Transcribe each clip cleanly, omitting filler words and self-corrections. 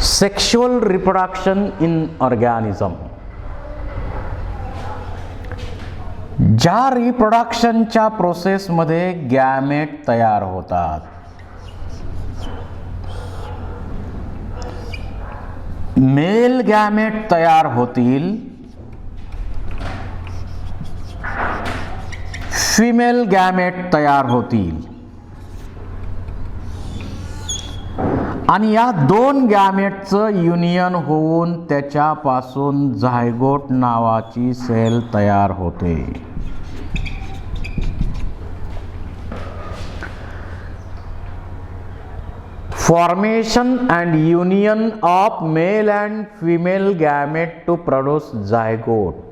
Sexual reproduction in organism. ज्या रिप्रोडक्शनच्या प्रोसेसमध्ये gamete तयार होतात, मेल गॅमेट तयार होतील, फिमेल गॅमेट तयार होतील आणि या दोन गॅमेटचं युनियन होऊन त्याच्यापासून झायगोट नावाची सेल तयार होते. Formation and union of male and female gamete to produce zygote.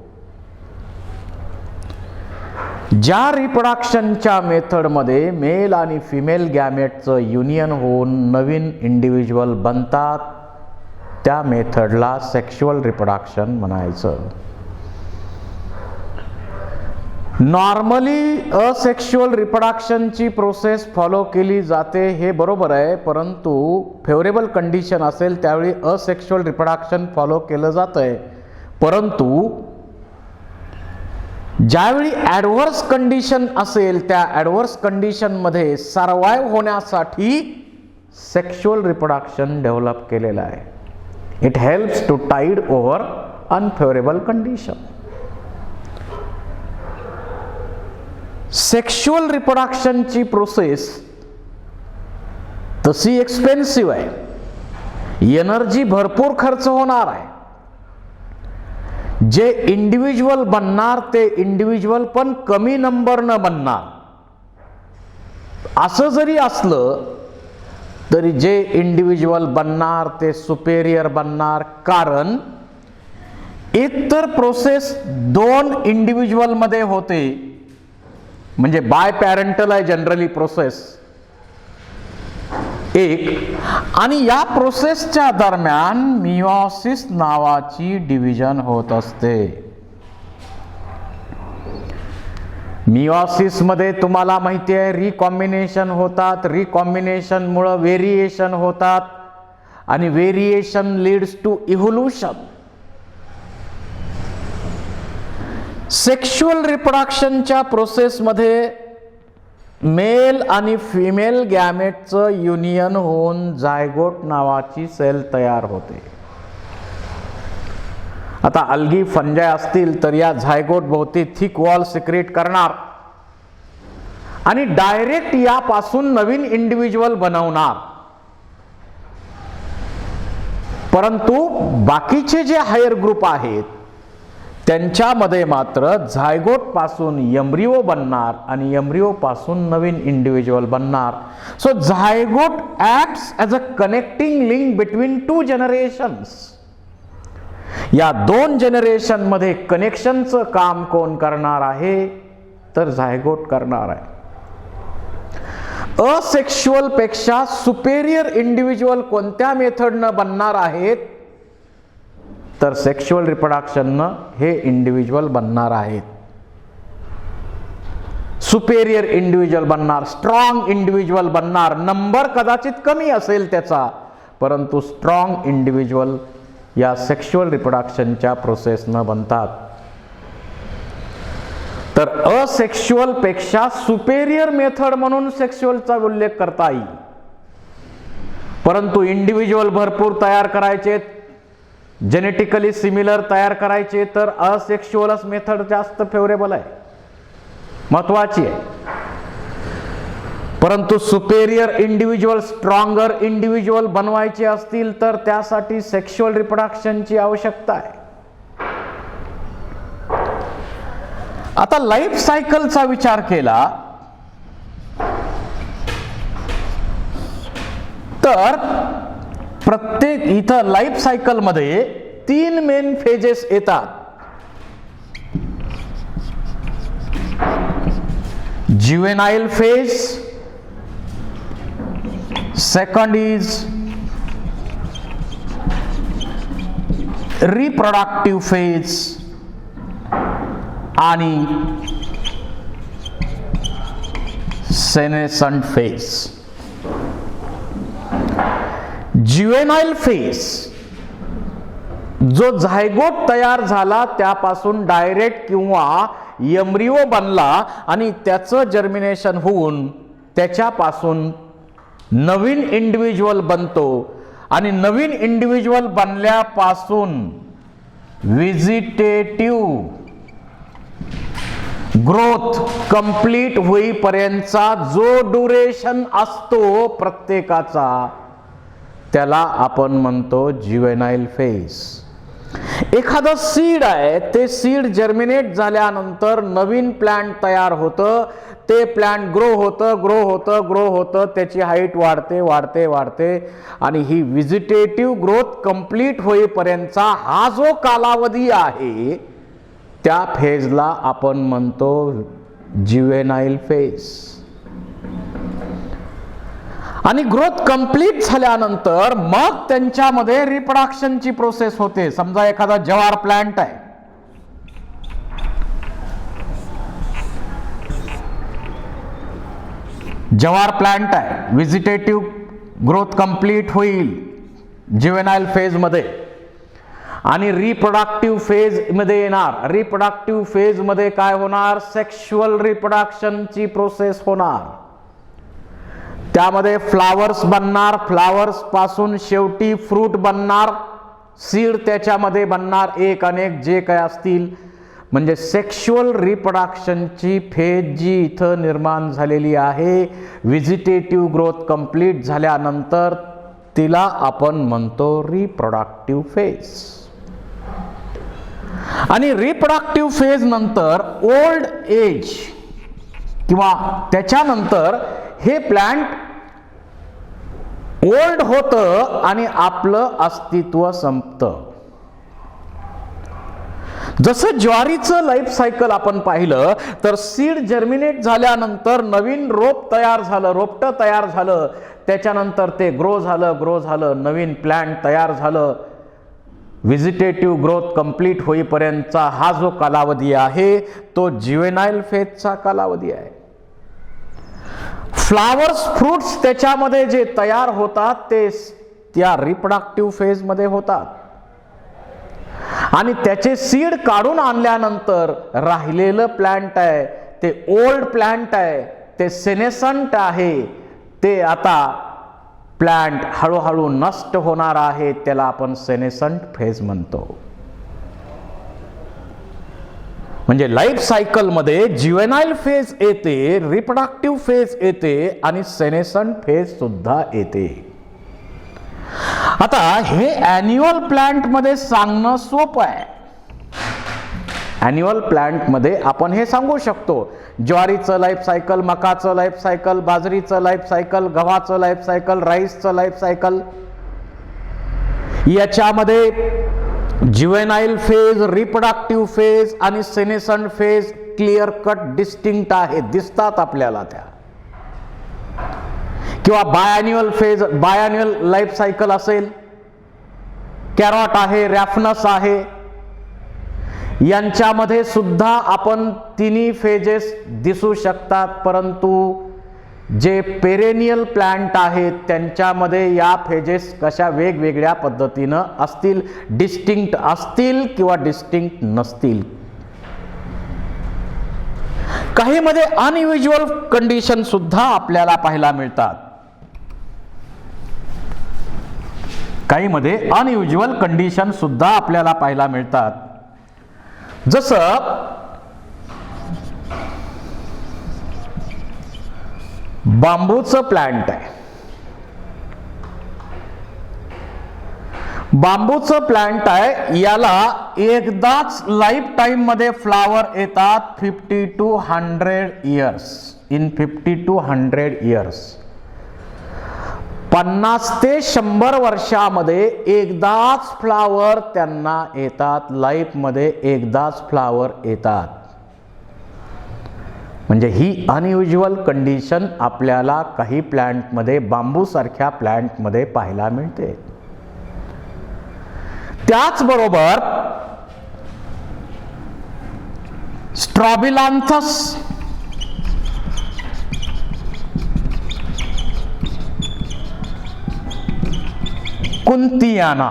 ज्या रिप्रोडक्शनच्या मेथडमध्ये मेल आणि फिमेल गॅमेटचं युनियन होऊन नवीन इंडिव्हिज्युअल बनतात, त्या मेथडला सेक्शुअल रिप्रोडक्शन म्हणायचं. नॉर्मली असेक्शुअल रिप्रोडक्शनची प्रोसेस फॉलो केली जाते, हे बरोबर आहे, परंतु फेवरेबल कंडिशन असेल त्यावेळी असेक्शुअल रिप्रोडक्शन फॉलो केलं जातंय. परंतु ज्यावेळी ॲडव्हर्स कंडिशन असेल त्या ॲडव्हर्स कंडिशनमध्ये सर्वाइव्ह होण्यासाठी सेक्शुअल रिप्रोडक्शन डेव्हलप केलेलं आहे. It helps to tide over unfavourable condition. Sexual रिप्रोडक्शनची प्रोसेस तशी एक्सपेन्सिव्ह आहे, एनर्जी भरपूर खर्च होणार आहे. जे इंडिव्हिज्युअल बनणार ते इंडिव्हिज्युअल पण कमी नंबरनं बनणार. असं जरी असलं तरी जे इंडिव्हिज्युअल बनणार ते सुपेरियर बनणार, कारण इतर प्रोसेस दोन इंडिव्हिज्युअल मध्ये होते, म्हणजे बाय पॅरेंटल आहे जनरली प्रोसेस एक, आणि या प्रोसेसच्या दरम्यान मिओसिस नावाची डिव्हिजन होत असते. मिओसिस मध्ये तुम्हाला माहिती आहे रिकॉम्बिनेशन होतात, रिकॉम्बिनेशन मुळे व्हेरिएशन होतात आणि variation leads to evolution. Sexual रिप्रोडक्शनच्या प्रोसेसमध्ये मेल आणि फिमेल गॅमेटचं युनियन होऊन झायगोट नावाची सेल तयार होते. आता अल्गी फंजाय असतील तर या झायगोट भोवती थिक वॉल सिक्रेट करणार आणि डायरेक्ट यापासून नवीन इंडिव्हिज्युअल बनवणार. परंतु बाकीचे जे हायर ग्रुप आहेत त्यांच्यामध्ये मात्र झायगोट पासून एम्ब्रिओ बनणार आणि एम्ब्रिओ पासून नवीन इंडिव्हिज्युअल बनणार. So zygote acts as a connecting link between two generations. या दोन जनरेशन मध्ये कनेक्शनचं काम कोण करणार आहे तर झायगोट करणार आहे. असेक्शुअल पेक्षा सुपेरियर इंडिव्हिज्युअल कोणत्या मेथडनं बनणार आहेत तर सेक्शुअल रिप्रोडक्शननं हे इंडिव्हिज्युअल बनणार आहेत. सुपेरियर इंडिव्हिज्युअल बनणार, स्ट्रॉंग इंडिव्हिज्युअल बनणार. नंबर कदाचित कमी असेल त्याचा, परंतु स्ट्रॉंग इंडिव्हिज्युअल या सेक्शुअल रिप्रोडक्शनच्या प्रोसेसनं बनतात. तर असेक्शुअल पेक्षा सुपेरियर मेथड म्हणून सेक्शुअलचा उल्लेख करता येईल. परंतु इंडिव्हिज्युअल भरपूर तयार करायचे, जेनेटिकली सिमिलर तयार करायचे तर असेक्शुअलच मेथड जास्त फेवरेबल आहे, महत्वाची आहे. परंतु सुपेरियर इंडिव्हिज्युअल, स्ट्रॉंगर इंडिव्हिज्युअल बनवायचे असतील तर त्यासाठी सेक्शुअल रिप्रोडक्शनची आवश्यकता आहे. आता लाईफ सायकलचा विचार केला तर प्रत्येक इथं लाईफ सायकल मध्ये 3 मेन फेजेस येतात. Juvenile phase, second is reproductive phase आणि सेनेसंट फेज. ज्युएनाइल फेज जो झायगोट तयार झाला त्यापासून डायरेक्ट किंवा एम्ब्रिओ बनला आणि त्याचं जर्मिनेशन होऊन त्याच्यापासून नवीन इंडिव्हिज्युअल बनतो आणि नवीन इंडिव्हिज्युअल बनल्यापासून व्हेजिटेटिव्ह ग्रोथ कंप्लीट होईपर्यंतचा जो ड्युरेशन असतो प्रत्येकाचा त्याला आपण म्हणतो ज्युएनाइल फेज. एखादं सीड आहे ते सीड जर्मिनेट झाल्यानंतर नवीन प्लांट तयार होतं. ते प्लांट ग्रो होतं त्याची हाईट वाढते आणि ही व्हेजिटेटिव्ह ग्रोथ कंप्लीट होईपर्यंतचा हा जो कालावधी आहे त्या फेजला आपण म्हणतो ज्युएनाइल फेज. आणि ग्रोथ कंप्लीट झाल्यानंतर मग त्यांच्यामध्ये रिप्रोडक्शनची प्रोसेस होते. समजा एखादा जवार प्लांट आहे, व्हेजिटेटिव्ह ग्रोथ कंप्लीट होईल ज्युएनाइल फेज मध्ये आणि रिप्रोडक्टिव्ह फेज मध्ये येणार. रिप्रोडक्टिव्ह फेज मध्ये काय होणार? सेक्शुअल रिप्रोडक्शनची प्रोसेस होणार. त्यामध्ये फ्लावर्स बनणार, फ्लावर्स पासून शेवटी फ्रूट बनणार, सीड त्याच्यामध्ये बनणार, एक अनेक जे काय असतील. म्हणजे सेक्शुअल रिप्रोडक्शनची फेज जी इथं निर्माण झालेली आहे व्हेजिटेटिव्ह ग्रोथ कंप्लीट झाल्यानंतर तिला आपण म्हणतो रिप्रोडक्टिव्ह फेज. आणि रिप्रोडक्टिव्ह फेज नंतर ओल्ड एज किंवा त्याच्यानंतर हे प्लांट ओल्ड होतं आणि आपलं अस्तित्व संपतं. जसं ज्वारीचं लाईफ सायकल आपण पाहिलं तर सीड जर्मिनेट झाल्यानंतर नवीन रोपटं तयार झालं, त्याच्यानंतर ते ग्रो झालं, नवीन प्लांट तयार झालं. व्हेजिटेटिव्ह ग्रोथ कंप्लीट होईपर्यंतचा हा जो कालावधी आहे तो ज्युएनाइल फेजचा कालावधी आहे. फ्लावर्स फ्रुट्स त्याच्यामध्ये जे तयार होतात ते त्या रिप्रोडक्टिव्ह फेज मध्ये होतात आणि त्याचे सीड काढून आणल्यानंतर राहिलेलं प्लांट आहे ते ओल्ड प्लांट आहे, ते सेनेसंट आहे, ते आता प्लांट हळूहळू नष्ट होणार आहे, त्याला आपण सेनेसंट फेज म्हणतो. म्हणजे लाईफ सायकल मध्ये ज्युएनाइल फेज येते, रिप्रोडक्टिव्ह फेज येते आणि सेनेसंट फेज सुद्धा येते. आता हे अॅन्युअल प्लांट मध्ये सांगणं सोपं आहे. अॅन्युअल प्लांट मध्ये आपण हे सांगू शकतो ज्वारीचं लाईफ सायकल, मकाचं लाईफ सायकल, बाजरीचं लाईफ सायकल, गव्हाचं लाईफ सायकल, राईसचं लाईफ सायकल. याच्यामध्ये ज्युएनाइल फेज, रिप्रोडक्टिव्ह फेज आणि senescent phase clear cut distinct आहेत, दिसतात आपल्याला त्या. किंवा बायॲन्युअल लाईफ सायकल असेल, कॅरॉट आहे, रॅफनस आहे, यांच्यामध्ये सुद्धा आपण तिन्ही फेजेस दिसू शकतात. परंतु जे पेरेनियल प्लांट आहेत त्यांच्यामध्ये या फेजेस कशा वेगवेगळ्या पद्धतीनं असतील, डिस्टिंक्ट असतील किंवा डिस्टिंक्ट नसतील. काही मध्ये अनयुज्युअल कंडिशन सुद्धा आपल्याला पाहायला मिळतात. जसं बांबूचं प्लांट आहे. याला एकदाच लाईफ टाइम मध्ये फ्लावर येतात 50 to 100 years. In 50 to 100 years 50 ते 100 वर्षामध्ये एकदाच फ्लावर त्यांना येतात, लाईफ मध्ये एकदाच फ्लावर येतात. म्हणजे ही अनयुज्युअल कंडिशन आपल्याला काही प्लांटमध्ये, बांबू सारख्या प्लांटमध्ये पाहायला मिळते. त्याचबरोबर स्ट्रॉबिलांथस स्कुंतियाना,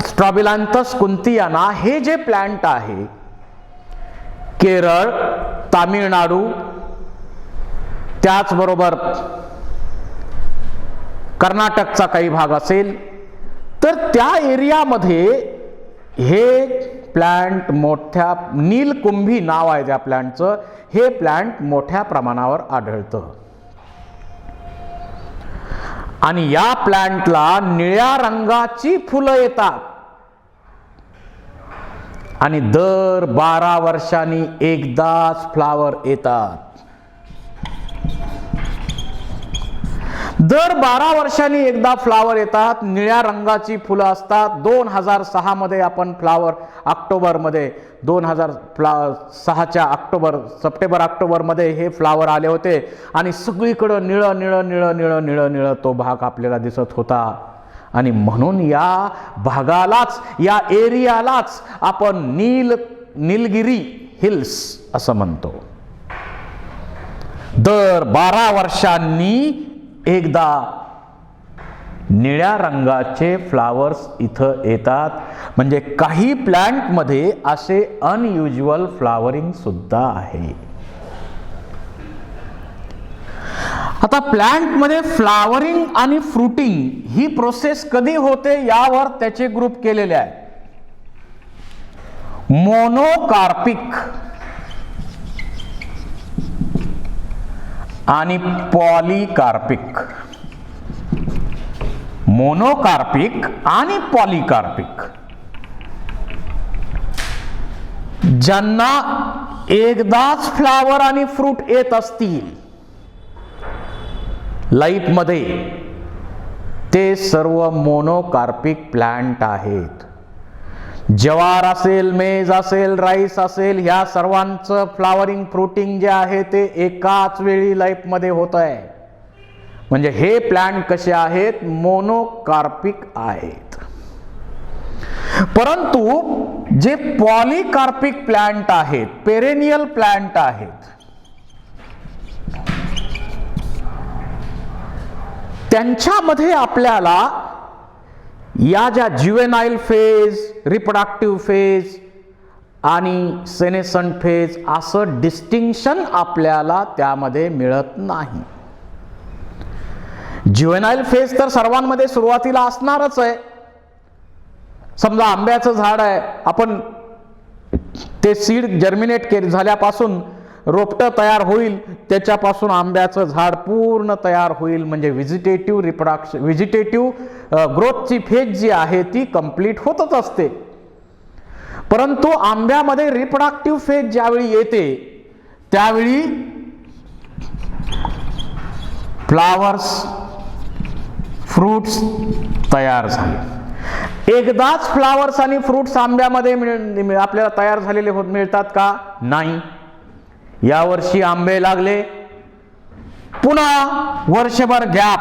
स्ट्रॉबिलांथस स्कुंतियाना हे जे प्लांट आहे, केरळ, तामिळनाडू, त्याचबरोबर कर्नाटकचा काही भाग असेल, तर त्या एरियामध्ये हे प्लांट मोठ्या, नीलकुंभी नाव आहे त्या प्लांटचं, हे प्लांट मोठ्या प्रमाणावर आढळतं. आणि या प्लांटला निळ्या रंगाची फुलं येतात आणि दर 12 वर्षांनी एकदाच फ्लावर येतात. दर 12 वर्षांनी एकदा फ्लावर येतात, निळ्या रंगाची फुलं असतात. 2006 मध्ये आपण फ्लावर ऑक्टोबरमध्ये 2006च्या सप्टेंबर ऑक्टोबर मध्ये हे फ्लावर आले होते आणि सगळीकडं निळं निळं निळं निळं निळं निळं तो भाग आपल्याला दिसत होता. आणि म्हणून या भागालाच, या एरियालाच आपण नीलगिरी हिल्स असं म्हणतो. दर 12 वर्षांनी एकदा निळ्या रंगाचे फ्लावर्स इथं येतात. म्हणजे काही प्लांट मध्ये असे अनयुज्युअल फ्लावरिंग सुद्धा आहे. आता प्लांट मध्ये फ्लावरिंग आणि फ्रुटिंग ही प्रोसेस कधी होते यावर त्याचे ग्रुप केलेले आहे. मोनोकार्पिक आणि पॉलीकार्पिक. मोनोकार्पिक आणि पॉलीकार्पिक. ज्यांना एकदाच फ्लावर आणि फ्रूट येत असतील लाईफ मध्ये, ते सर्व मोनोकार्पिक प्लांट आहेत. ज्वार असेल, मेज असेल, राईस असेल, ह्या सर्वांचं फ्लावरिंग फ्रुटिंग जे आहे ते एकाच वेळी लाईफ मध्ये होत आहे. म्हणजे हे प्लांट कसे आहेत? मोनोकार्पिक आहेत. परंतु जे पॉलीकार्पिक प्लांट आहेत, पेरेनियल प्लांट आहेत, त्यांच्यामध्ये आपल्याला या ज्या ज्युवेनाइल फेज, रिप्रोडक्टिव्ह फेज आणि सेनेसंट फेज असं डिस्टिंक्शन आपल्याला त्यामध्ये मिळत नाही. ज्युवेनाइल फेज तर सर्वांमध्ये सुरुवातीला असणारच आहे. समजा आंब्याचं झाड आहे, आपण ते सीड जर्मिनेट झाल्यापासून रोपटं तयार होईल, त्याच्यापासून आंब्याचं झाड पूर्ण तयार होईल. म्हणजे व्हेजिटेटिव्ह ग्रोथची फेज जी आहे ती कंप्लीट होतच असते. परंतु आंब्यामध्ये रिप्रोडक्टिव्ह फेज ज्यावेळी येते त्यावेळी फ्लावर्स, फ्रूट्स तयार झाले. एकदाच फ्लावर्स आणि फ्रूट्स आंब्यामध्ये आपल्याला तयार झालेले मिळतात का? नाही. यावर्षी आंबे लागले, पुन्हा वर्षभर गॅप,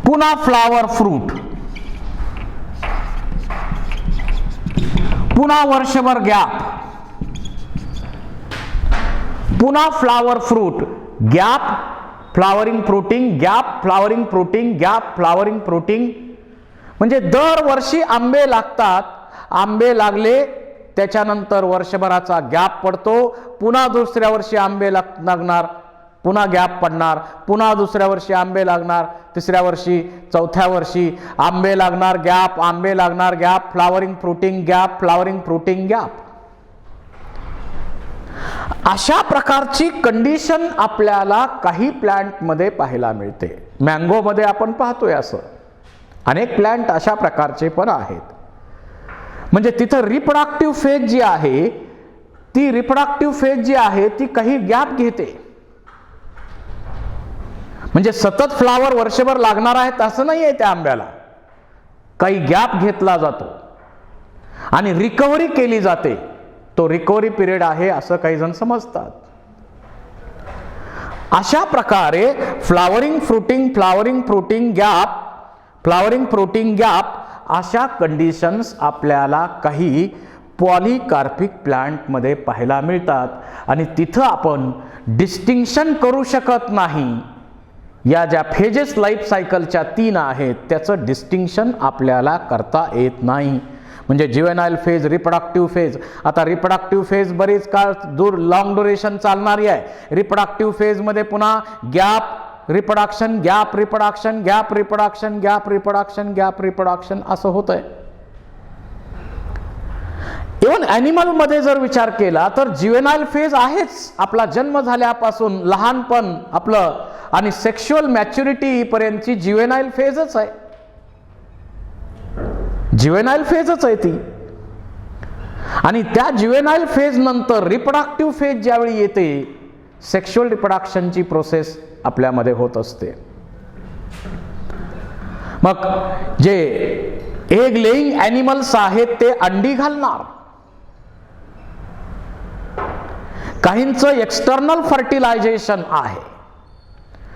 पुन्हा फ्लावर फ्रूट, पुन्हा वर्षभर गॅप, पुन्हा flower fruit, gap, flowering fruiting, gap, flowering fruiting, gap, flowering fruiting. म्हणजे दरवर्षी आंबे लागतात. आंबे लागले, त्याच्यानंतर वर्षभराचा गॅप पडतो, पुन्हा दुसऱ्या वर्षी आंबे लागणार, पुन्हा गॅप पडणार, पुन्हा दुसऱ्या वर्षी आंबे लागणार, तिसऱ्या वर्षी, चौथ्या वर्षी आंबे लागणार, गॅप, आंबे लागणार, gap, flowering fruiting, gap, flowering fruiting, gap. अशा प्रकारची कंडिशन आपल्याला काही प्लांट मध्ये पाहायला मिळते. मँगो मध्ये आपण पाहतोय असं अनेक प्लांट अशा प्रकारचे पण आहेत. म्हणजे तिथं रिप्रोडक्टिव्ह फेज जी आहे, ती रिप्रोडक्टिव्ह फेज जी आहे ती काही गॅप घेते. म्हणजे सतत फ्लावर वर्षभर लागणार आहेत असं नाही आहे त्या आंब्याला. काही गॅप घेतला जातो आणि रिकव्हरी केली जाते. तो रिकव्हरी पिरियड आहे असं काही जण समजतात. अशा प्रकारे flowering fruiting, flowering fruiting gap, flowering fruiting gap अशा कंडिशन्स आपल्याला काही पॉलीकार्पिक प्लांटमध्ये पाहायला मिळतात आणि तिथं आपण डिस्टिंक्शन करू शकत नाही. या ज्या फेजेस लाईफ सायकलच्या 3 आहेत त्याचं डिस्टिंक्शन आपल्याला करता येत नाही. म्हणजे ज्युवेनाइल फेज, रिप्रोडक्टिव्ह फेज. आता रिप्रोडक्टिव्ह फेज बरीच काळ लॉंग ड्युरेशन चालणारी आहे. रिप्रोडक्टिव्ह फेजमध्ये पुन्हा gap reproduction, gap reproduction, gap reproduction, gap reproduction, gap reproduction असं होत आहे. इव्हन ॲनिमल मध्ये जर विचार केला तर ज्युवेनाइल फेज आहेच. आपला जन्म झाल्यापासून लहानपण आपलं आणि सेक्शुअल मॅच्युरिटी पर्यंतची ज्युवेनाइल फेजच आहे. ज्युवेनाइल फेजच आहे ती. आणि त्या ज्युवेनाइल फेज नंतर रिप्रोडक्टिव्ह फेज ज्यावेळी येते, सेक्शुअल रिप्रोडक्शनची प्रोसेस आपल्यामध्ये होत असते. मग जे एग लेईंग ॲनिमल्स आहेत ते अंडी घालणार. काहींचं एक्सटर्नल फर्टिलायझेशन आहे.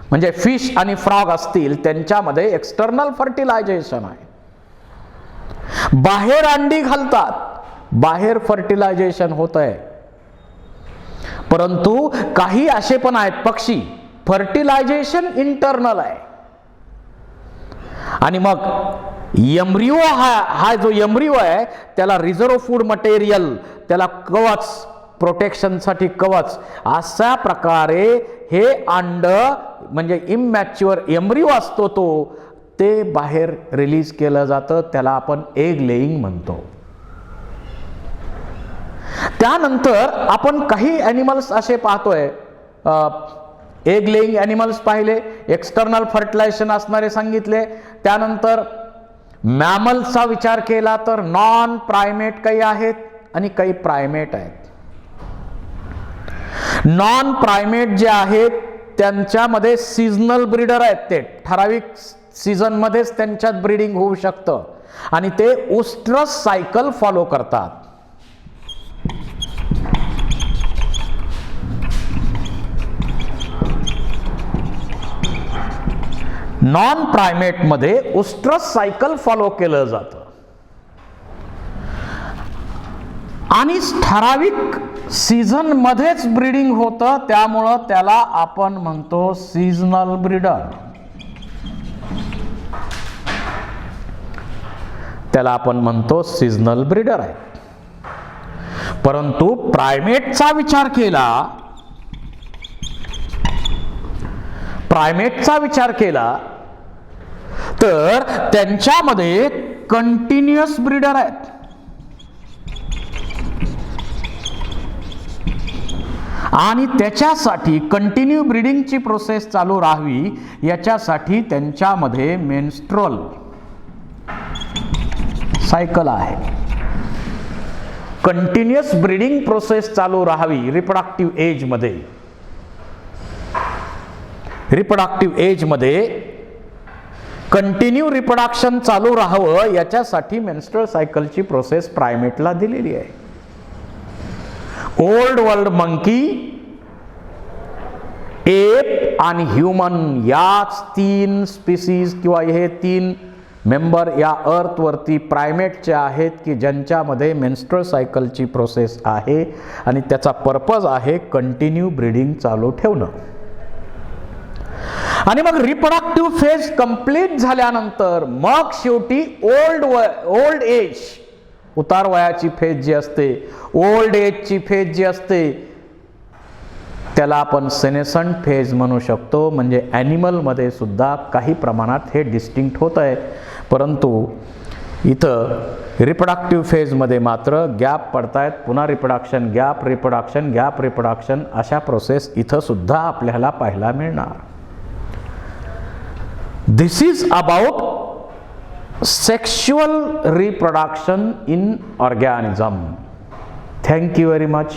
म्हणजे फिश आणि फ्रॉग असतील त्यांच्यामध्ये एक्सटर्नल फर्टिलायझेशन आहे. बाहेर अंडी घालतात, बाहेर फर्टिलायझेशन होत आहे. परंतु काही असे पण आहेत पक्षी, फर्टिलायझेशन इंटरनल आहे. आणि मग एम्ब्रिओ हा जो एम्ब्रिओ आहे त्याला रिझर्व फूड मटेरियल, त्याला कवच, प्रोटेक्शनसाठी कवच, अशा प्रकारे हे अंड म्हणजे इमॅच्युअर एम्ब्रिओ असतो तो ते बाहेर रिलीज केलं जातं. त्याला आपण एग लेईंग म्हणतो. त्यानंतर आपण काही ॲनिमल्स असे पाहतोय, एग लेईंग ॲनिमल्स पाहिले, एक्सटर्नल फर्टिलायझेशन असणारे सांगितले. त्यानंतर मॅमल्सचा विचार केला तर नॉन प्रायमेट काही आहेत आणि काही प्रायमेट आहेत. नॉन प्रायमेट जे आहेत त्यांच्यामध्ये सीझनल ब्रीडर आहेत. ते ठराविक सीझन मध्येच त्यांच्यात ब्रीडिंग होऊ शकतं आणि ते ओस्ट्रस सायकल फॉलो करतात. नॉन प्रायमेट मध्ये ओस्ट्रस सायकल फॉलो केलं जातं आणि ठराविक सीझन मध्येच ब्रीडिंग होतं, त्यामुळं त्याला आपण म्हणतो सीझनल ब्रीडर. त्याला आपण म्हणतो सीझनल ब्रीडर आहे. परंतु प्रायमेटचा विचार केला तर त्यांच्यामध्ये कंटिन्युअस ब्रीडर आहेत. आणि त्याच्यासाठी कंटिन्यू ब्रीडिंगची प्रोसेस चालू राहावी याच्यासाठी त्यांच्यामध्ये मेन्स्ट्रुअल सायकल आहे. कंटिन्युअस ब्रीडिंग प्रोसेस चालू राहावी रिप्रोडक्टिव्ह एज मध्ये कंटिन्यू रिप्रोडक्शन चालू राहावं याच्यासाठी मेन्स्ट्रुअल सायकलची प्रोसेस प्रायमेटला दिलेली आहे. ओल्ड वर्ल्ड मंकी, एप आणि ह्युमन याच 3 स्पीसीज किंवा हे 3 मेंबर या अर्थ वरती प्रायमेटचे आहेत की ज्यांच्यामध्ये मेन्स्ट्रुअल सायकलची प्रोसेस आहे आणि त्याचा पर्पज आहे कंटिन्यू ब्रीडिंग चालू ठेवणं. आणि मग रिप्रोडक्टिव्ह फेज कंप्लीट झाल्यानंतर मग शेवटी ओल्ड एज, उतार वयाची फेज जी असते, ओल्ड एजची फेज जी असते त्याला आपण सेनेसंट फेज म्हणू शकतो. म्हणजे ॲनिमलमध्ये सुद्धा काही प्रमाणात हे डिस्टिंक्ट होत आहे. परंतु इथं रिप्रोडक्टिव्ह फेजमध्ये मात्र गॅप पडतायत. पुन्हा reproduction, gap reproduction, gap reproduction अशा प्रोसेस इथं सुद्धा आपल्याला पाहायला मिळणार. This is about sexual reproduction in organism. Thank you very much.